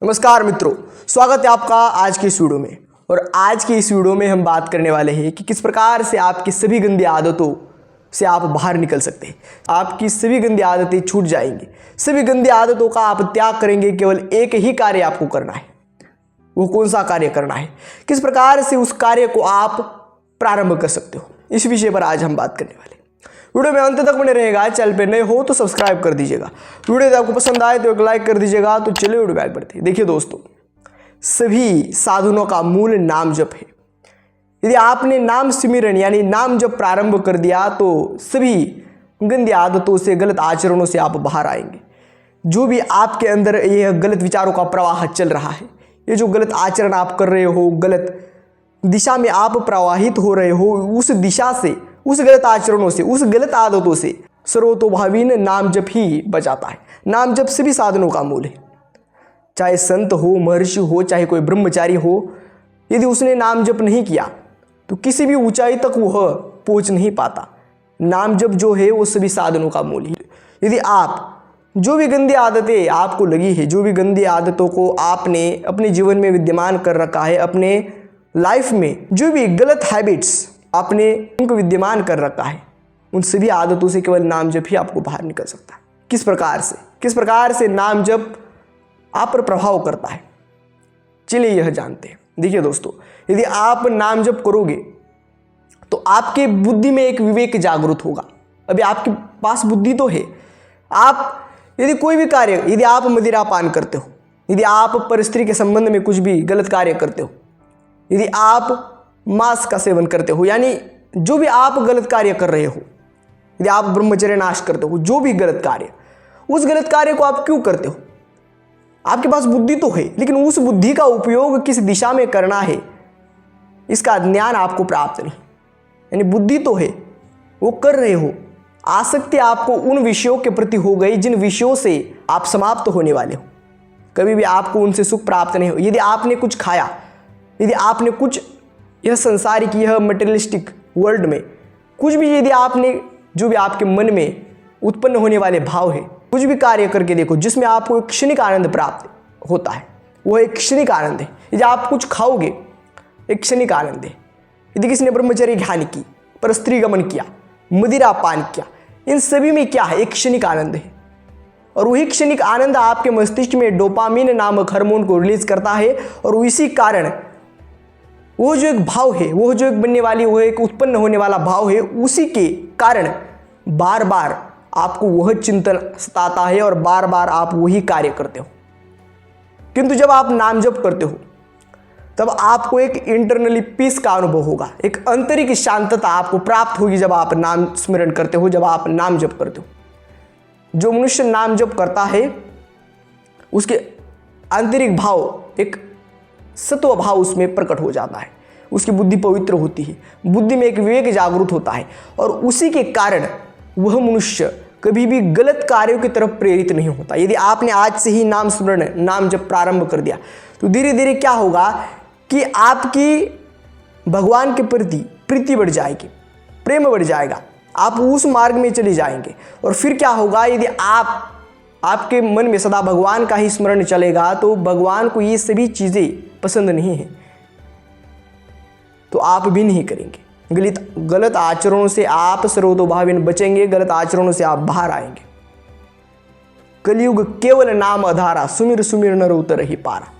नमस्कार मित्रों, स्वागत है आपका आज की इस वीडियो में। और आज की इस वीडियो में हम बात करने वाले हैं कि किस प्रकार से आपकी सभी गंदी आदतों से आप बाहर निकल सकते हैं। आपकी सभी गंदी आदतें छूट जाएंगी, सभी गंदी आदतों का आप त्याग करेंगे। केवल एक ही कार्य आपको करना है। वो कौन सा कार्य करना है, किस प्रकार से उस कार्य को आप प्रारंभ कर सकते हो, इस विषय पर आज हम बात करने वाले हैं। वीडियो में अंत तक बने रहेगा। चैनल पे नए हो तो सब्सक्राइब कर दीजिएगा। वीडियो यदि आपको पसंद आए तो एक लाइक कर दीजिएगा। तो चलिए वीडियो में आगे बढ़ते हैं। देखिए दोस्तों, सभी साधनों का मूल नाम जप है। यदि आपने नाम सिमरन यानी नाम जप प्रारंभ कर दिया तो सभी गंदी आदतों से, गलत आचरणों से आप बाहर आएंगे। जो भी आपके अंदर यह गलत विचारों का प्रवाह चल रहा है, ये जो गलत आचरण आप कर रहे हो, गलत दिशा में आप प्रवाहित हो रहे हो, उस दिशा से, उस गलत आचरणों से, उस गलत आदतों से सर्वतोभावीन नाम जप ही बचाता है। नाम जप सभी साधनों का मूल है। चाहे संत हो, महर्षि हो, चाहे कोई ब्रह्मचारी हो, यदि उसने नाम जप नहीं किया तो किसी भी ऊंचाई तक वह पहुंच नहीं पाता। नाम जप जो है वो सभी साधनों का मूल है। यदि आप जो भी गंदी आदतें आपको लगी है, जो भी गंदी आदतों को आपने अपने जीवन में विद्यमान कर रखा है, अपने लाइफ में जो भी गलत हैबिट्स आपने उनको विद्यमान कर रखा है, उन सभी आदतों से केवल नाम जप ही आपको बाहर निकल सकता है। किस प्रकार से नाम जप आप पर प्रभाव करता है, चलिए यह जानते हैं। देखिए दोस्तों, यदि आप नाम जप करोगे तो आपके बुद्धि में एक विवेक जागृत होगा। अभी आपके पास बुद्धि तो है। आप यदि कोई भी कार्य, यदि आप मदिरा पान करते हो, यदि आप परस्त्री के संबंध में कुछ भी गलत कार्य करते हो, यदि आप मांस का सेवन करते हो, यानी जो भी आप गलत कार्य कर रहे हो, यदि आप ब्रह्मचर्य नाश करते हो, जो भी गलत कार्य, उस गलत कार्य को आप क्यों करते हो? आपके पास बुद्धि तो है, लेकिन उस बुद्धि का उपयोग किस दिशा में करना है, इसका ज्ञान आपको प्राप्त नहीं। यानी बुद्धि तो है, वो कर रहे हो, आसक्ति आपको उन विषयों के प्रति हो गई जिन विषयों से आप समाप्त होने वाले हो। कभी भी आपको उनसे सुख प्राप्त नहीं हो। यदि आपने कुछ खाया, यदि आपने कुछ, यह संसारिक, यह मटेरियलिस्टिक वर्ल्ड में कुछ भी, यदि आपने, जो भी आपके मन में उत्पन्न होने वाले भाव है, कुछ भी कार्य करके देखो जिसमें आपको एक क्षणिक आनंद प्राप्त होता है, वह एक क्षणिक आनंद है। यदि आप कुछ खाओगे, एक क्षणिक आनंद है। यदि किसी ने ब्रह्मचर्य ध्यान की, पर स्त्री गमन किया, मदिरा पान किया, इन सभी में क्या है? एक क्षणिक आनंद है। और वही क्षणिक आनंद आपके मस्तिष्क में डोपामिन नामक हार्मोन को रिलीज करता है। और इसी कारण वो जो एक भाव है, वो जो एक बनने वाली, वो एक उत्पन्न होने वाला भाव है, उसी के कारण बार बार आपको वह चिंतन सताता है और बार बार आप वही कार्य करते हो। किंतु जब आप नाम जप करते हो तब आपको एक इंटरनली पीस का अनुभव होगा, एक आंतरिक शांतता आपको प्राप्त होगी जब आप नाम स्मरण करते हो, जब आप नाम जप करते हो। जो मनुष्य नाम जप करता है उसके आंतरिक भाव, एक सत्व भाव उसमें प्रकट हो जाता है। उसकी बुद्धि पवित्र होती है, बुद्धि में एक विवेक जागृत होता है और उसी के कारण वह मनुष्य कभी भी गलत कार्यों की तरफ प्रेरित नहीं होता। यदि आपने आज से ही नाम स्मरण, नाम जप प्रारंभ कर दिया तो धीरे धीरे क्या होगा कि आपकी भगवान के प्रति प्रीति बढ़ जाएगी, प्रेम बढ़ जाएगा, आप उस मार्ग में चले जाएंगे। और फिर क्या होगा, यदि आपके मन में सदा भगवान का ही स्मरण चलेगा तो भगवान को ये सभी चीज़ें पसंद नहीं है, तो आप भी नहीं करेंगे। गलत आचरणों से आप सर्वतोभावीन बचेंगे, गलत आचरणों से आप बाहर आएंगे। कलयुग केवल नाम आधारा, सुमिर सुमिर नर उतर ही पारा।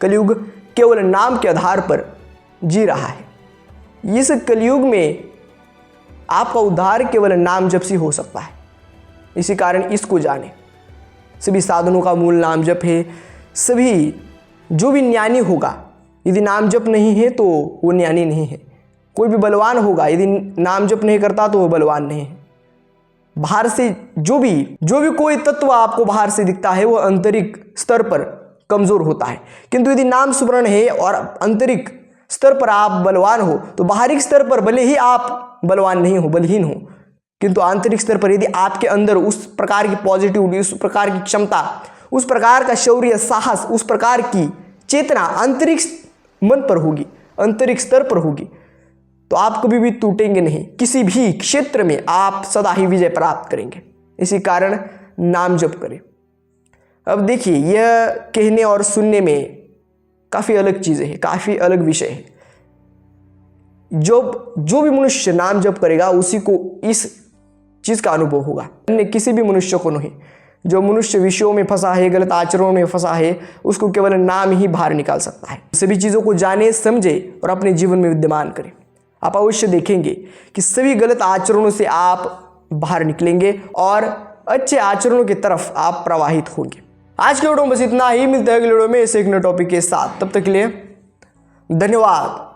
कलयुग केवल नाम के आधार पर जी रहा है। इस कलयुग में आपका उद्धार केवल नाम जप से हो सकता है। इसी कारण इसको जाने। सभी साधनों का मूल नाम जप है। सभी, जो भी ज्ञानी होगा, यदि नाम जप नहीं है तो वो ज्ञानी नहीं है। कोई भी बलवान होगा, यदि नाम जप नहीं करता तो वो बलवान नहीं है। बाहर से जो भी कोई तत्व आपको बाहर से दिखता है वो आंतरिक स्तर पर कमजोर होता है। किंतु यदि नाम स्मरण है और आंतरिक स्तर पर आप बलवान हो तो बाहरी स्तर पर भले ही आप बलवान नहीं हो, बलहीन हो, किंतु आंतरिक स्तर पर यदि आपके अंदर उस प्रकार की पॉजिटिविटी, उस प्रकार की क्षमता, उस प्रकार का शौर्य, साहस, उस प्रकार की चेतना आंतरिक मन पर होगी, आंतरिक स्तर पर होगी, तो आप कभी भी टूटेंगे नहीं। किसी भी क्षेत्र में आप सदा ही विजय प्राप्त करेंगे। इसी कारण नाम जप करें। अब देखिए, यह कहने और सुनने में काफ़ी अलग चीज़ें हैं, काफ़ी अलग विषय है। जो भी मनुष्य नाम जप करेगा उसी को इस चीज़ का अनुभव होगा, अन्य किसी भी मनुष्य को नहीं। जो मनुष्य विषयों में फंसा है, गलत आचरणों में फंसा है, उसको केवल नाम ही बाहर निकाल सकता है। सभी चीज़ों को जाने, समझे और अपने जीवन में विद्यमान करें। आप अवश्य देखेंगे कि सभी गलत आचरणों से आप बाहर निकलेंगे और अच्छे आचरणों की तरफ आप प्रवाहित होंगे। आज के वीडियो में बस इतना ही। मिलते हैं अगले वीडियो में ऐसे एक नए टॉपिक के साथ। तब तक के लिए धन्यवाद।